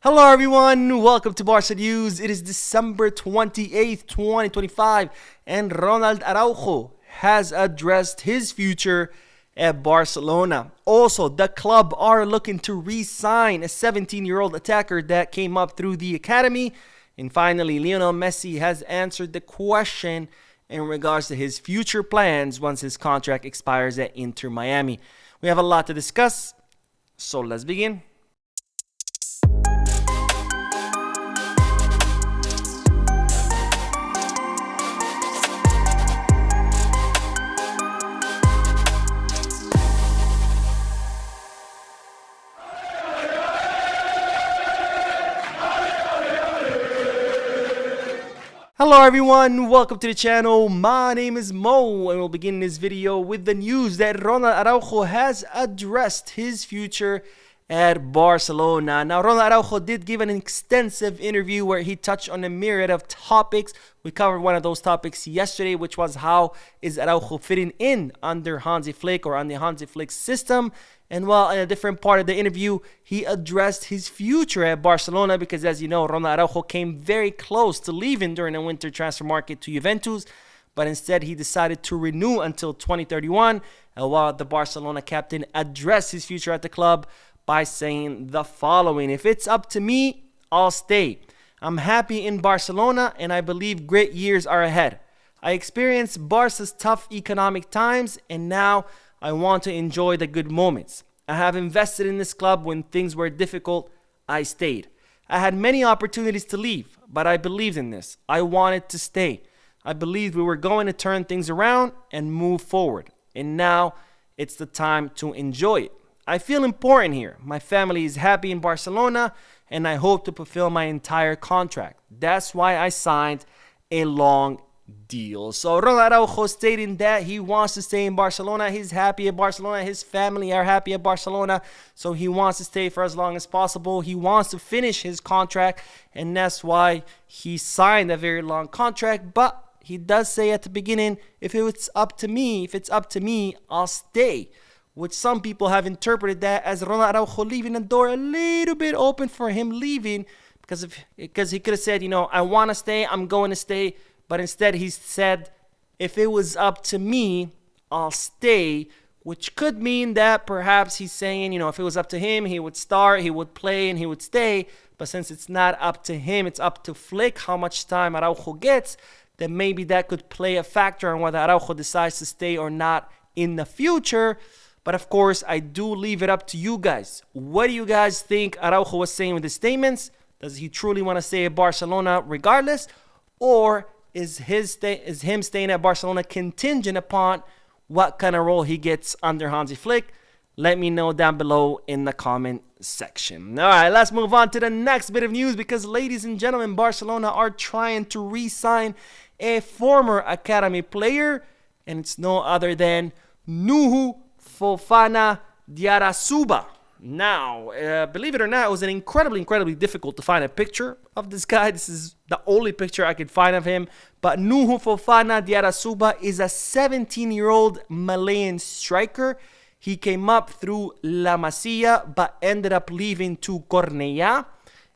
Hello everyone, welcome to Barca News. It is December 28th, 2025, and Ronald Araujo has addressed his future at Barcelona. Also, the club are looking to re-sign a 17-year-old attacker that came up through the academy. And finally, Lionel Messi has answered the question in regards to his future plans once his contract expires at Inter Miami. We have a lot to discuss, so let's begin. Hello everyone, welcome to the channel. My name is Mo and we'll begin this video with the news that Ronald Araujo has addressed his future at Barcelona. Now, Ronald Araujo did give an extensive interview where he touched on a myriad of topics. We covered one of those topics yesterday, which was how is Araujo fitting in under Hansi Flick or on the Hansi Flick system. And while in a different part of the interview, he addressed his future at Barcelona because, as you know, Ronald Araujo came very close to leaving during the winter transfer market to Juventus, but instead he decided to renew until 2031. And while the Barcelona captain addressed his future at the club by saying the following: "If it's up to me, I'll stay. I'm happy in Barcelona and I believe great years are ahead. I experienced Barca's tough economic times and now I want to enjoy the good moments. I have invested in this club when things were difficult. I stayed. I had many opportunities to leave, but I believed in this. I wanted to stay. I believed we were going to turn things around and move forward. And now it's the time to enjoy it. I feel important here. My family is happy in Barcelona and I hope to fulfill my entire contract. That's why I signed a long deal." So Ronald Araujo stating that he wants to stay in Barcelona. He's happy at Barcelona. His family are happy at Barcelona. So he wants to stay for as long as possible. He wants to finish his contract, and that's why he signed a very long contract. But he does say at the beginning, if it's up to me, I'll stay. Which some people have interpreted that as Ronald Araujo leaving the door a little bit open for him leaving, because he could have said, I want to stay, I'm going to stay. But instead he said, if it was up to me, I'll stay, which could mean that perhaps he's saying, if it was up to him, he would start, he would play, and he would stay. But since it's not up to him, it's up to Flick how much time Araujo gets, then maybe that could play a factor on whether Araujo decides to stay or not in the future. But of course, I do leave it up to you guys. What do you guys think Araujo was saying with his statements? Does he truly want to stay at Barcelona regardless? Or is him staying at Barcelona contingent upon what kind of role he gets under Hansi Flick? Let me know down below in the comment section. All right, let's move on to the next bit of news because, ladies and gentlemen, Barcelona are trying to re-sign a former academy player, and it's no other than Nuhu Fofana Diarasuba. Now, believe it or not, it was incredibly difficult to find a picture of this guy. This is the only picture I could find of him. But Nuhu Fofana Diarasuba is a 17-year-old Malayan striker. He came up through La Masia, but ended up leaving to Cornellà.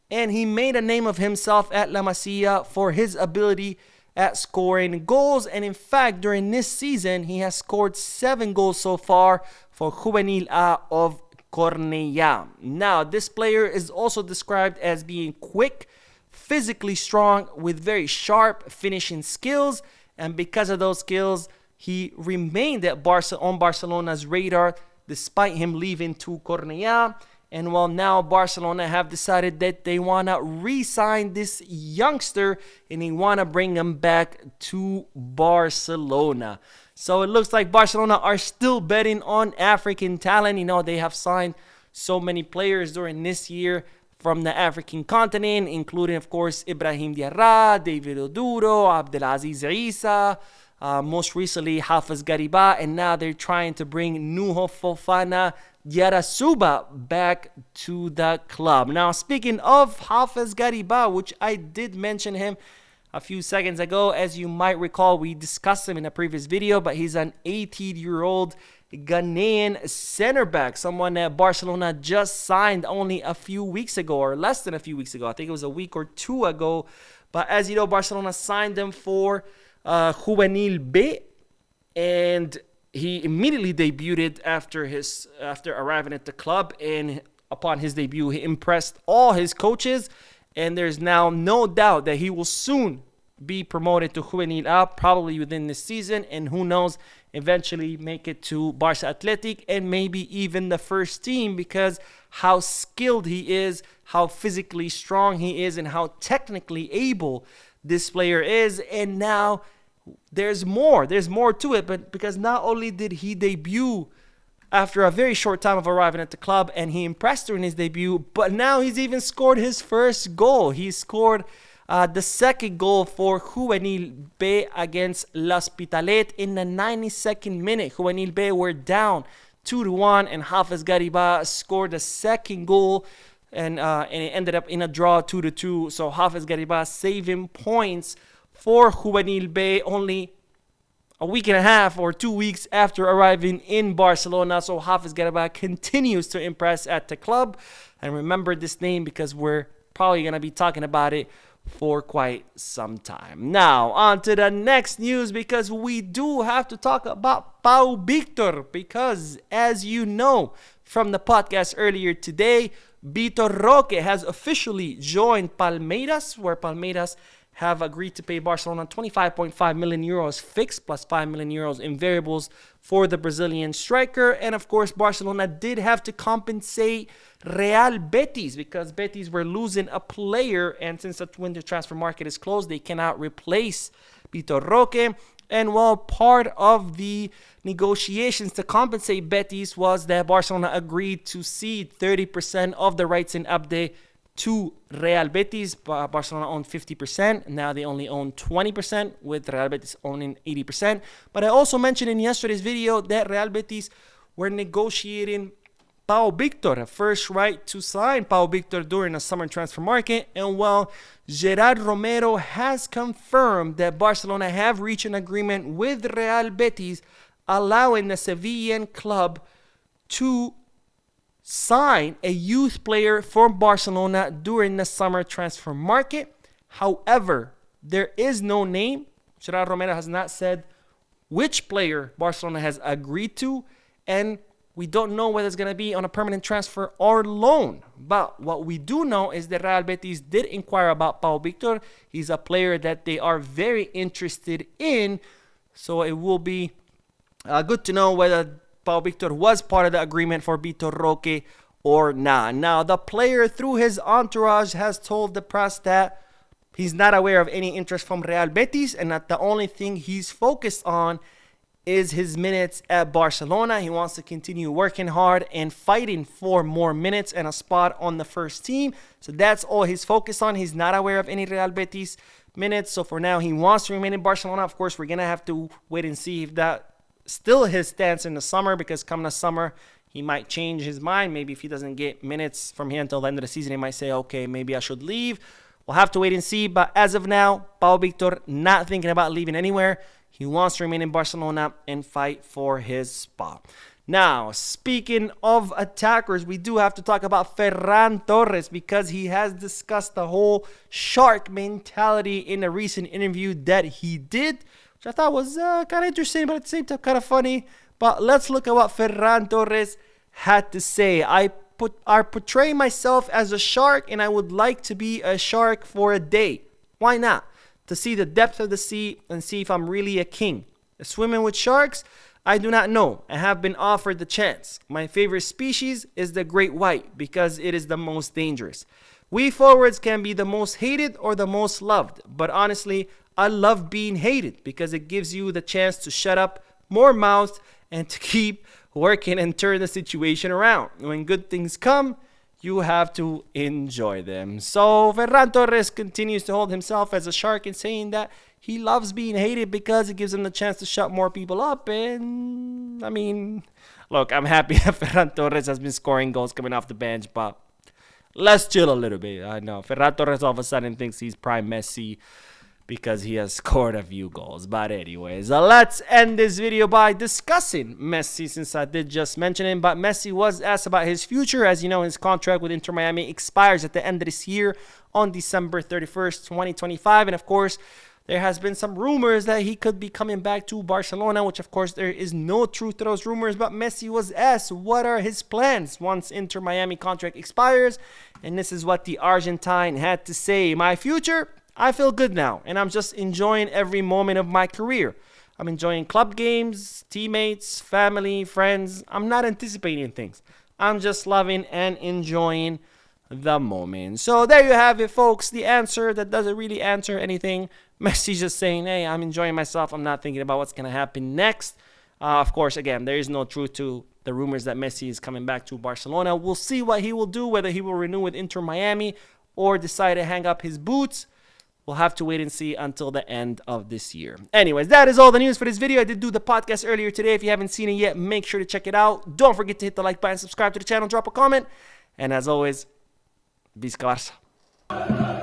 And he made a name of himself at La Masia for his ability at scoring goals. And in fact, during this season, he has scored 7 goals so far for Juvenil A of Cornellà. Now, this player is also described as being quick, physically strong, with very sharp finishing skills. And because of those skills, he remained at on Barcelona's radar despite him leaving to Cornellà. And while now Barcelona have decided that they want to re-sign this youngster and they want to bring him back to Barcelona. So it looks like Barcelona are still betting on African talent. They have signed so many players during this year from the African continent, including, of course, Ibrahim Diarra, David Oduro, Abdelaziz Issa, most recently Hafez Gariba, and now they're trying to bring Nuhu Fofana Diarasuba back to the club. Now, speaking of Hafez Gariba, which I did mention him a few seconds ago, as you might recall, we discussed him in a previous video, but he's an 18-year-old Ghanaian center back, someone that Barcelona just signed only a few weeks ago, or less than a few weeks ago. I think it was a week or two ago. But as you know, Barcelona signed him for Juvenil B, and he immediately debuted after arriving at the club. And upon his debut, he impressed all his coaches, and there's now no doubt that he will soon be promoted to Juvenil A, probably within this season, and who knows, eventually make it to Barca Athletic and maybe even the first team, because how skilled he is, how physically strong he is, and how technically able this player is. And now there's more to it, but because not only did he debut after a very short time of arriving at the club and he impressed during his debut, but now he's even scored his first goal. He scored the second goal for Juvenil B against L'Hospitalet in the 92nd minute. Juvenil B were down 2-1, and Hafez Gariba scored the second goal, and it ended up in a draw 2-2. So Hafez Gariba saving points for Juvenil B only a week and a half or 2 weeks after arriving in Barcelona. So Hafez Gariba continues to impress at the club. And remember this name because we're probably going to be talking about it for quite some time. Now, on to the next news, because we do have to talk about Pau Victor, because as you know from the podcast earlier today, Vitor Roque has officially joined Palmeiras, where Palmeiras have agreed to pay Barcelona 25.5 million euros fixed plus 5 million euros in variables for the Brazilian striker. And of course, Barcelona did have to compensate Real Betis because Betis were losing a player, and since the winter transfer market is closed, they cannot replace Vitor Roque. And while part of the negotiations to compensate Betis was that Barcelona agreed to cede 30% of the rights in Abde to Real Betis. Barcelona owned 50%. Now they only own 20%, with Real Betis owning 80%. But I also mentioned in yesterday's video that Real Betis were negotiating Pau Victor, a first right to sign Pau Victor during the summer transfer market. And while Gerard Romero has confirmed that Barcelona have reached an agreement with Real Betis, allowing the Sevillan club to sign a youth player for Barcelona during the summer transfer market. However, there is no name. Gerard Romero has not said which player Barcelona has agreed to, and we don't know whether it's going to be on a permanent transfer or loan. But what we do know is that Real Betis did inquire about Pau Victor. He's a player that they are very interested in, so it will be good to know whether Pau Victor was part of the agreement for Vitor Roque or not. Now, the player, through his entourage, has told the press that he's not aware of any interest from Real Betis, and that the only thing he's focused on is his minutes at Barcelona. He wants to continue working hard and fighting for more minutes and a spot on the first team. So that's all he's focused on. He's not aware of any Real Betis minutes. So for now, he wants to remain in Barcelona. Of course, we're going to have to wait and see if that still his stance in the summer, because come the summer, he might change his mind. Maybe if he doesn't get minutes from here until the end of the season, he might say, okay, maybe I should leave. We'll have to wait and see. But as of now, Pau Victor not thinking about leaving anywhere. He wants to remain in Barcelona and fight for his spot. Now, speaking of attackers, we do have to talk about Ferran Torres, because he has discussed the whole shark mentality in a recent interview that he did, which I thought was kind of interesting, but at the same time kind of funny. But let's look at what Ferran Torres had to say. I portray myself as a shark, and I would like to be a shark for a day. Why not? To see the depth of the sea and see if I'm really a king. Swimming with sharks? I do not know. I have been offered the chance. My favorite species is the great white, because it is the most dangerous. We forwards can be the most hated or the most loved, but honestly, I love being hated because it gives you the chance to shut up more mouths and to keep working and turn the situation around. When good things come, you have to enjoy them. So Ferran Torres continues to hold himself as a shark and saying that he loves being hated because it gives him the chance to shut more people up. And I mean, look, I'm happy that Ferran Torres has been scoring goals coming off the bench, but let's chill a little bit. I know Ferran Torres all of a sudden thinks he's prime Messi. because he has scored a few goals. But anyways, let's end this video by discussing Messi, since I did just mention him. But Messi was asked about his future. As you know, his contract with Inter Miami expires at the end of this year on December 31st, 2025. And of course, there has been some rumors that he could be coming back to Barcelona, which of course there is no truth to those rumors. But Messi was asked what are his plans once Inter Miami contract expires. And this is what the Argentine had to say. My future? I feel good now, and I'm just enjoying every moment of my career. I'm enjoying club games, teammates, family, friends. I'm not anticipating things. I'm just loving and enjoying the moment. So there you have it, folks. The answer that doesn't really answer anything. Messi's just saying, hey, I'm enjoying myself. I'm not thinking about what's going to happen next. Of course, again, there is no truth to the rumors that Messi is coming back to Barcelona. We'll see what he will do, whether he will renew with Inter Miami or decide to hang up his boots. We'll have to wait and see until the end of this year. Anyways, that is all the news for this video. I did do the podcast earlier today. If you haven't seen it yet, make sure to check it out. Don't forget to hit the like button, subscribe to the channel, drop a comment. And as always, Visca Barça.